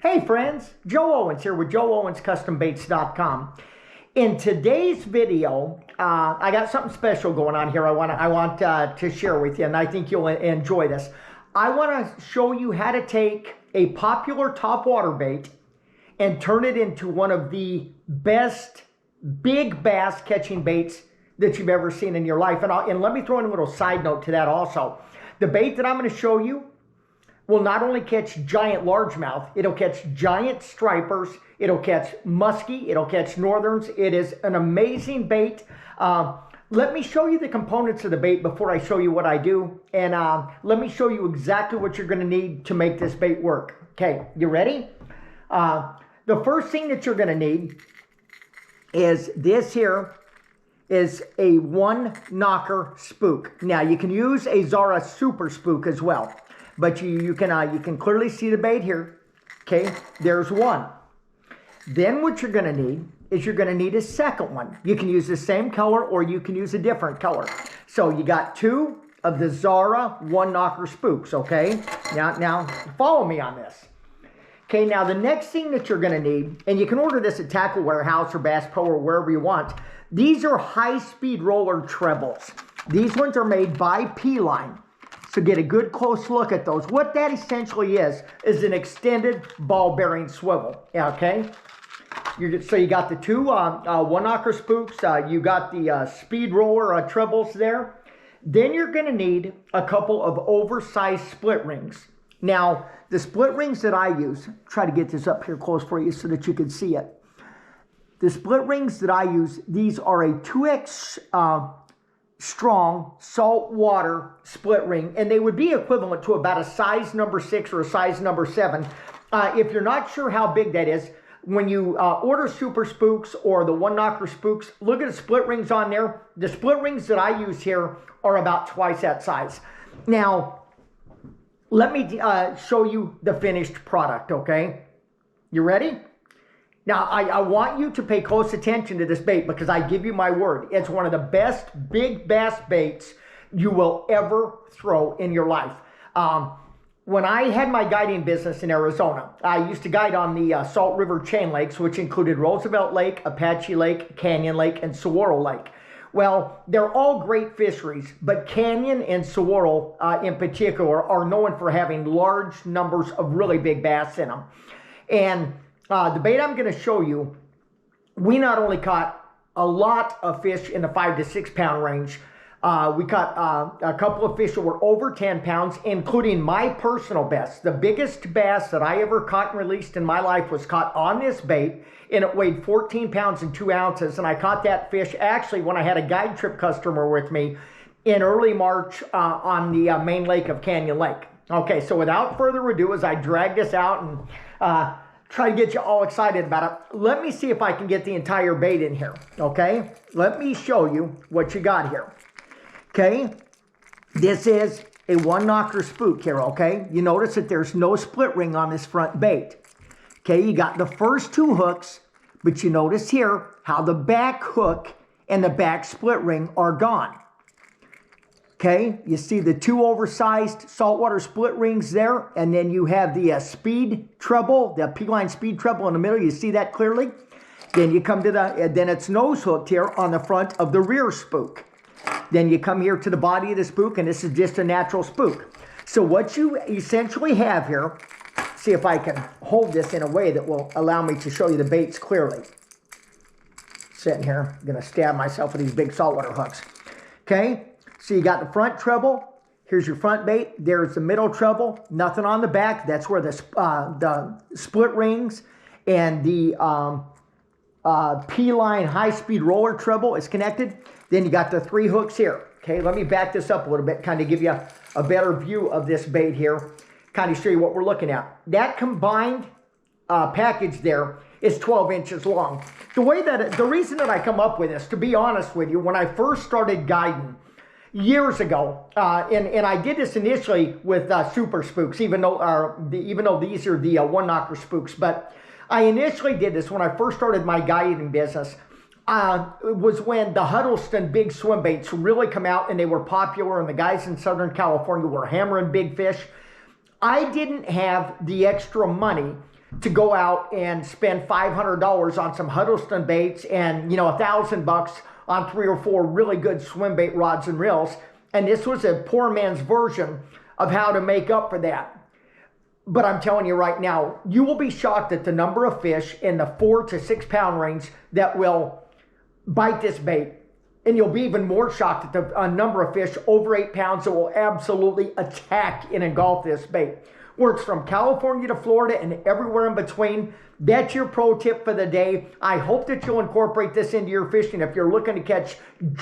Hey friends, Joe Owens here with JoeOwensCustomBaits.com. In today's video, I got something special going on here I want to share with you, and I think you'll enjoy this. I want to show you how to take a popular topwater bait and turn it into one of the best big bass catching baits that you've ever seen in your life. And let me throw in a little side note to that also. The bait that I'm going to show you will not only catch giant largemouth, it'll catch giant stripers, it'll catch muskie, it'll catch northerns. It is an amazing bait. Let me show you the components of the bait before I show you what I do. And let me show you exactly what you're gonna need to make this bait work. Okay, you ready? The first thing that you're gonna need is this here is a one knocker spook. Now you can use a Zara super spook as well. But you can clearly see the bait here. Okay, there's one. Then what you're gonna need is you're gonna need a second one. You can use the same color or you can use a different color. So you got two of the Zara one knocker spooks, okay? Now follow me on this. Okay, now the next thing that you're gonna need, and you can order this at Tackle Warehouse or Bass Pro or wherever you want, these are high-speed roller trebles. These ones are made by P-Line. So get a good close look at those. What that essentially is an extended ball bearing swivel, okay? So you got the two one knocker spooks, you got the speed roller trebles there. Then you're gonna need a couple of oversized split rings. Now, the split rings that I use, try to get this up here close for you so that you can see it. The split rings that I use, these are a 2X strong saltwater split ring, and they would be equivalent to about a size number 6 or a size number 7. If you're not sure how big that is, when you order super spooks or the one knocker spooks, look at the split rings on there. The split rings that I use here are about twice that size. Now, let me show you the finished product, okay? You ready? Now, I want you to pay close attention to this bait because I give you my word. It's one of the best big bass baits you will ever throw in your life. When I had my guiding business in Arizona, I used to guide on the Salt River chain lakes, which included Roosevelt Lake, Apache Lake, Canyon Lake, and Saguaro Lake. Well, they're all great fisheries, but Canyon and Saguaro in particular are known for having large numbers of really big bass in them. And the bait I'm going to show you, we not only caught a lot of fish in the 5 to 6 pound range, we caught a couple of fish that were over 10 pounds, including my personal best. The biggest bass that I ever caught and released in my life was caught on this bait, and it weighed 14 pounds and 2 ounces. And I caught that fish actually when I had a guide trip customer with me in early March on the main lake of Canyon Lake. Okay, so without further ado, as I drag this out and try to get you all excited about it, let me see if I can get the entire bait in here, okay? Let me show you what you got here, okay? This is a one knocker spook here, okay? You notice that there's no split ring on this front bait, okay? You got the first two hooks, but you notice here how the back hook and the back split ring are gone. Okay, you see the two oversized saltwater split rings there, and then you have the speed treble, the P-Line speed treble in the middle. You see that clearly? Then you come to then it's nose hooked here on the front of the rear spook. Then you come here to the body of the spook, and this is just a natural spook. So what you essentially have here, see if I can hold this in a way that will allow me to show you the baits clearly. Sitting here, I'm gonna stab myself with these big saltwater hooks. Okay. So you got the front treble, here's your front bait, there's the middle treble, nothing on the back, that's where the split rings and the P-Line high-speed roller treble is connected. Then you got the 3 hooks here. Okay, let me back this up a little bit, kind of give you a better view of this bait here, kind of show you what we're looking at. That combined package there is 12 inches long. The reason that I come up with this, to be honest with you, when I first started guiding, years ago, and I did this initially with super spooks, even though these are the one knocker spooks. But I initially did this when I first started my guiding business. It was when the Huddleston big swim baits really come out and they were popular, and the guys in Southern California were hammering big fish. I didn't have the extra money to go out and spend $500 on some Huddleston baits and, $1,000 on 3 or 4 really good swim bait rods and reels. And this was a poor man's version of how to make up for that. But I'm telling you right now, you will be shocked at the number of fish in the 4 to 6 pound range that will bite this bait. And you'll be even more shocked at the number of fish over 8 pounds that will absolutely attack and engulf this bait. Where it's from California to Florida and everywhere in between. That's your pro tip for the day. I hope that you'll incorporate this into your fishing if you're looking to catch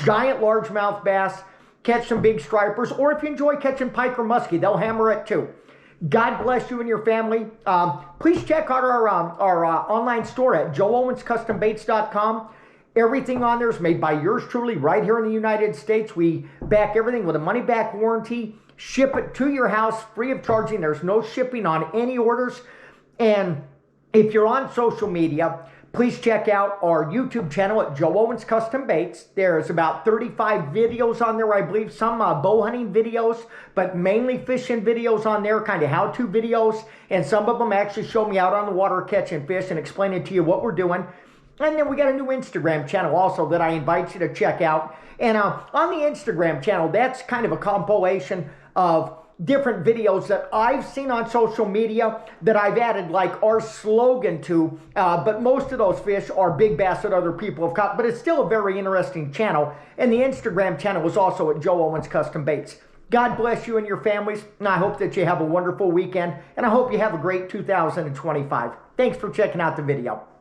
giant largemouth bass, catch some big stripers, or if you enjoy catching pike or muskie, they'll hammer it too. God bless you and your family. Please check out our online store at joeowenscustombaits.com. Everything on there is made by yours truly right here in the United States. We back everything with a money-back warranty. Ship it to your house free of charging. There's no shipping on any orders. And if you're on social media, please check out our YouTube channel at Joe Owens Custom Baits. There's about 35 videos on there, I believe. Some bow hunting videos, but mainly fishing videos on there, kind of how-to videos. And some of them actually show me out on the water catching fish and explaining to you what we're doing. And then we got a new Instagram channel also that I invite you to check out. And on the Instagram channel, that's kind of a compilation of different videos that I've seen on social media that I've added like our slogan to, but most of those fish are big bass that other people have caught, but it's still a very interesting channel. And the Instagram channel is also at Joe Owens Custom Baits. God bless you and your families, and I hope that you have a wonderful weekend, and I hope you have a great 2025. Thanks for checking out the video.